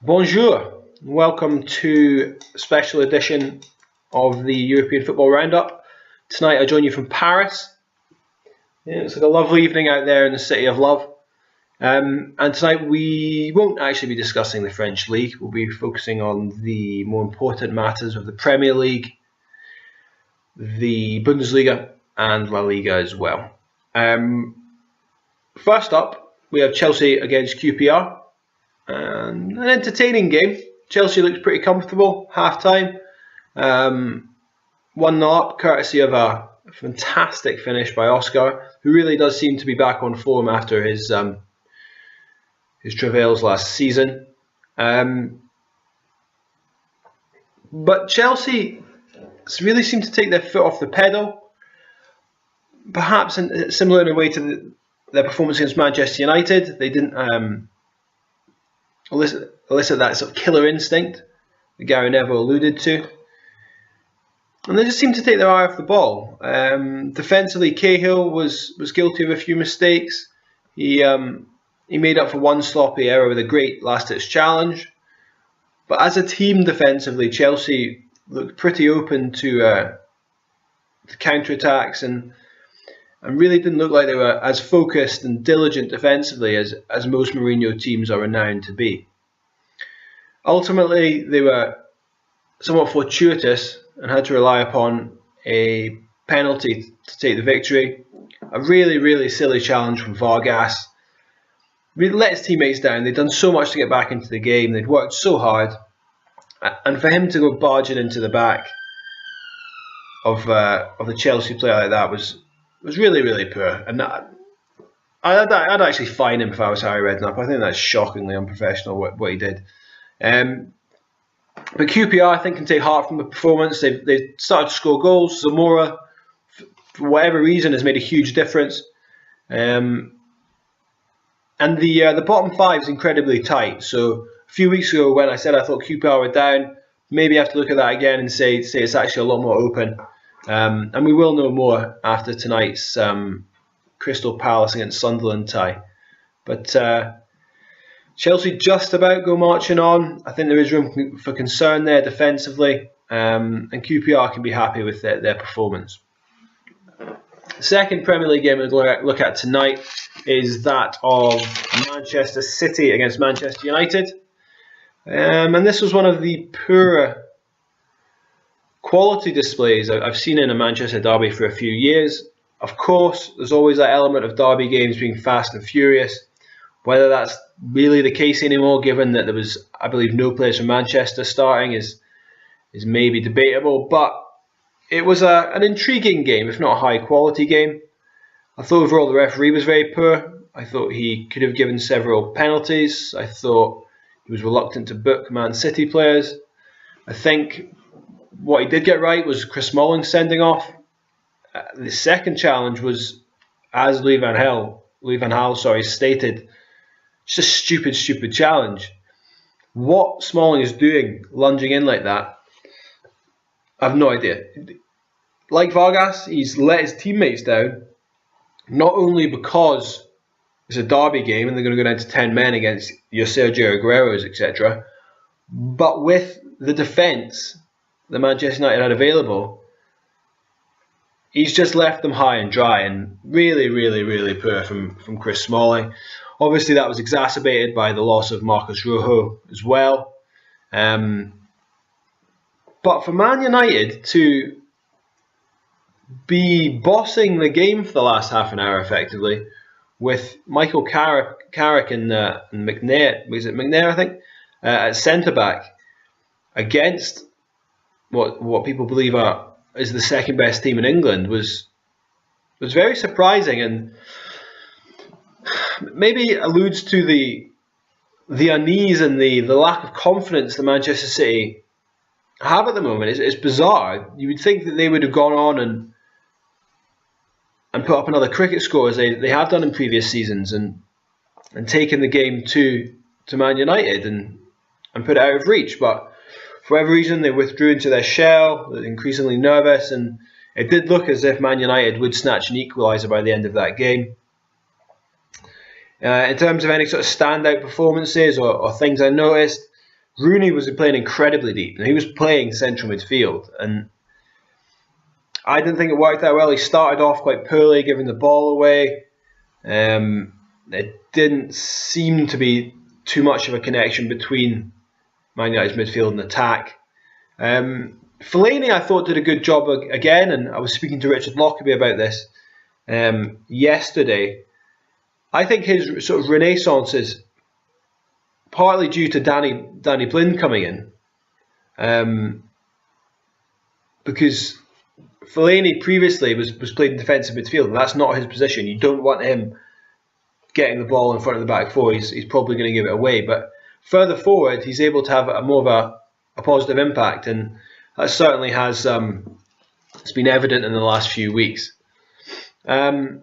Bonjour, welcome to a special edition of the European Football Roundup. Tonight I join you from Paris. It's like a lovely evening out there in the city of love. And tonight we won't actually be discussing the French League. We'll be focusing on the more important matters of the Premier League, the Bundesliga and La Liga as well. First up, we have Chelsea against QPR. An entertaining game. Chelsea looked pretty comfortable half-time. 1-0 up, courtesy of a fantastic finish by Oscar, who really does seem to be back on form after his travails last season. But Chelsea really seemed to take their foot off the pedal, perhaps similar in a way to their performance against Manchester United. They didn't elicit that sort of killer instinct that Gary Neville alluded to. And they just seemed to take their eye off the ball. Defensively, Cahill was guilty of a few mistakes. He made up for one sloppy error with a great last-ditch challenge. But as a team defensively, Chelsea looked pretty open to counter-attacks and really didn't look like they were as focused and diligent defensively as most Mourinho teams are renowned to be. Ultimately, they were somewhat fortuitous and had to rely upon a penalty to take the victory. A really, really silly challenge from Vargas. Really let his teammates down. They'd done so much to get back into the game. They'd worked so hard. And for him to go barging into the back of the Chelsea player like that was really, really poor. And I'd actually fine him if I was Harry Redknapp. I think that's shockingly unprofessional what he did. But QPR, I think, can take heart from the performance. They've started to score goals. Zamora, for whatever reason, has made a huge difference. And the bottom five is incredibly tight. So a few weeks ago, when I said I thought QPR were down, maybe I have to look at that again and say it's actually a lot more open. And we will know more after tonight's Crystal Palace against Sunderland tie. But Chelsea just about go marching on. I think there is room for concern there defensively. And QPR can be happy with their performance. The second Premier League game we're going to look at tonight is that of Manchester City against Manchester United. And this was one of the poorer quality displays I've seen in a Manchester derby for a few years. Of course, there's always that element of derby games being fast and furious. Whether that's really the case anymore, given that there was, I believe, no players from Manchester starting, is maybe debatable. But it was an intriguing game, if not a high-quality game. I thought overall the referee was very poor. I thought he could have given several penalties. I thought he was reluctant to book Man City players. I think what he did get right was Chris Smalling sending off. The second challenge was, as Louis van Gaal stated, just a stupid challenge. What Smalling is doing, lunging in like that, I have no idea. Like Vargas, he's let his teammates down, not only because it's a derby game and they're going to go down to 10 men against your Sergio Agueros, etc., but with the defence that Manchester United had available, he's just left them high and dry, and really, really, really poor from Chris Smalling. Obviously, that was exacerbated by the loss of Marcos Rojo as well. But for Man United to be bossing the game for the last half an hour, effectively, with Michael Carrick and McNair, was it McNair, I think, at centre back, against what people believe is the second best team in England, was very surprising, and maybe alludes to the unease and the lack of confidence that Manchester City have at the moment. It's bizarre. You would think that they would have gone on and put up another cricket score as they have done in previous seasons, and taken the game to Man United and put it out of reach. But for whatever reason, they withdrew into their shell, increasingly nervous, and it did look as if Man United would snatch an equaliser by the end of that game. In terms of any sort of standout performances or things I noticed, Rooney was playing incredibly deep, and he was playing central midfield, and I didn't think it worked that well. He started off quite poorly, giving the ball away. It didn't seem to be too much of a connection between Man United's midfield and attack. Fellaini, I thought, did a good job again, and I was speaking to Richard Lockerbie about this yesterday. I think his sort of renaissance is partly due to Danny Blind coming in, because Fellaini previously was playing defensive midfield, and that's not his position. You don't want him getting the ball in front of the back four. He's probably going to give it away, but further forward, he's able to have more of a positive impact, and that certainly has it's been evident in the last few weeks. It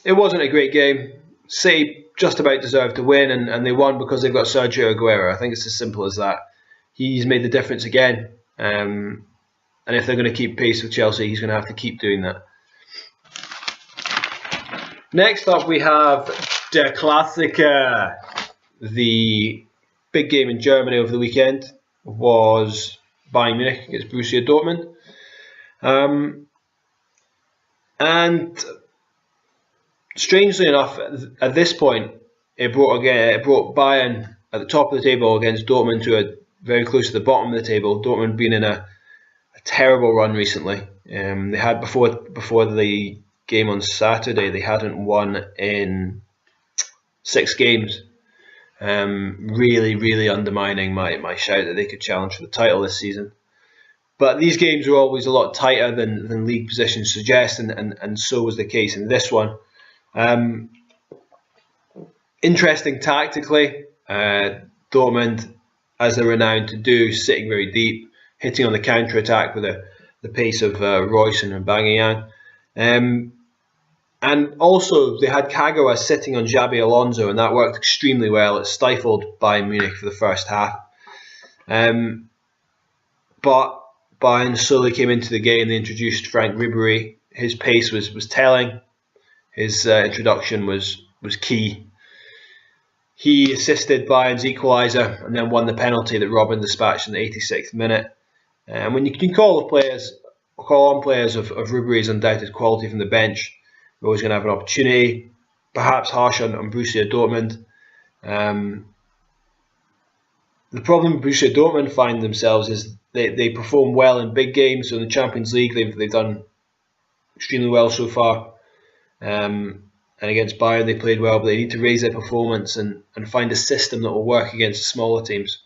wasn't a great game. City just about deserved to win, and they won because they've got Sergio Aguero. I think it's as simple as that. He's made the difference again, and if they're going to keep pace with Chelsea, he's going to have to keep doing that. Next up, we have Der Klassiker. The big game in Germany over the weekend was Bayern Munich against Borussia Dortmund. And strangely enough, at this point, it brought Bayern at the top of the table against Dortmund to very close to the bottom of the table. Dortmund been in a terrible run recently. They had before the game on Saturday, they hadn't won in 6 games. Really undermining my shout that they could challenge for the title this season. But these games are always a lot tighter than league positions suggest, and so was the case in this one. Interesting tactically, Dortmund, as they're renowned to do, sitting very deep, hitting on the counter-attack with the pace of Royce and Aubameyang. And also, they had Kagawa sitting on Xabi Alonso, and that worked extremely well. It stifled Bayern Munich for the first half. But Bayern slowly came into the game. They introduced Frank Ribery. His pace was telling. His introduction was key. He assisted Bayern's equaliser and then won the penalty that Robin dispatched in the 86th minute. And when you can call on players of Ribery's undoubted quality from the bench, we're always going to have an opportunity. Perhaps harsh on Borussia Dortmund. The problem Borussia Dortmund find themselves is they perform well in big games. So in the Champions League, they've done extremely well so far. And against Bayern, they played well, but they need to raise their performance and find a system that will work against smaller teams.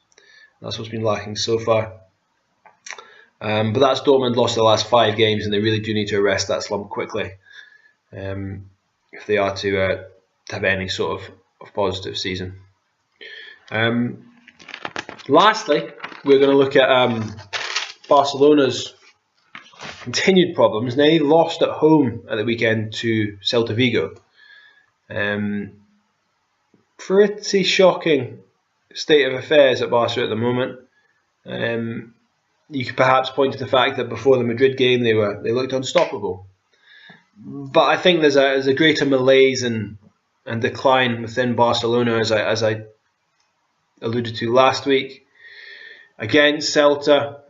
That's what's been lacking so far. But that's Dortmund lost the last 5 games, and they really do need to arrest that slump quickly if they are to have any sort of positive season. Lastly, we're going to look at Barcelona's continued problems. They lost at home at the weekend to Celta Vigo. Pretty shocking state of affairs at Barca at the moment. You could perhaps point to the fact that before the Madrid game they looked unstoppable. But I think there's a greater malaise and decline within Barcelona, as I alluded to last week. Against Celta,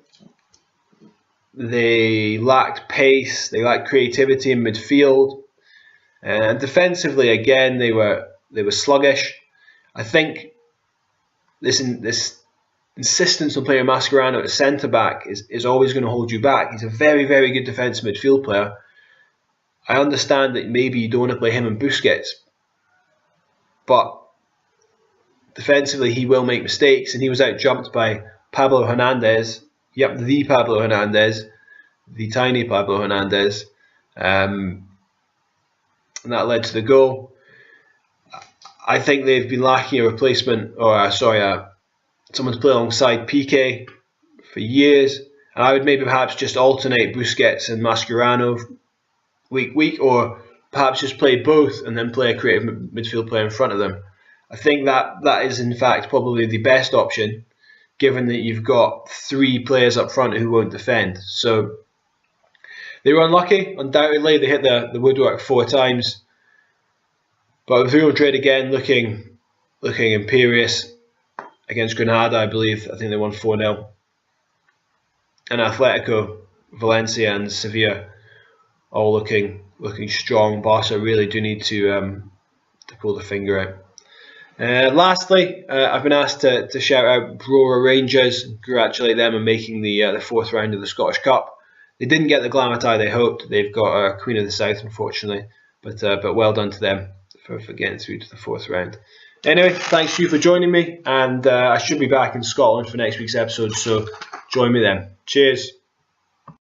they lacked pace, they lacked creativity in midfield, and defensively again they were sluggish. I think this insistence on playing Mascherano at centre back is always going to hold you back. He's a very, very good defensive midfield player. I understand that maybe you don't want to play him and Busquets, but defensively he will make mistakes, and he was out-jumped by Pablo Hernandez. Yep, the Pablo Hernandez, the tiny Pablo Hernandez, and that led to the goal. I think they've been lacking a replacement, someone to play alongside Piqué for years, and I would maybe perhaps just alternate Busquets and Mascherano week, or perhaps just play both and then play a creative midfield player in front of them. I think that is in fact probably the best option, given that you've got 3 players up front who won't defend. So they were unlucky, undoubtedly. They hit the woodwork 4 times. But with Real Madrid again looking looking imperious against Granada, I believe. I think they won 4-0. And Atletico, Valencia and Sevilla all looking strong. Barca really do need to pull the finger out. Lastly, I've been asked to shout out Brora Rangers, congratulate them on making the fourth round of the Scottish Cup. They didn't get the glamour tie they hoped. They've got Queen of the South, unfortunately, but well done to them for getting through to the fourth round. Anyway, thanks to you for joining me, and I should be back in Scotland for next week's episode, so join me then. Cheers.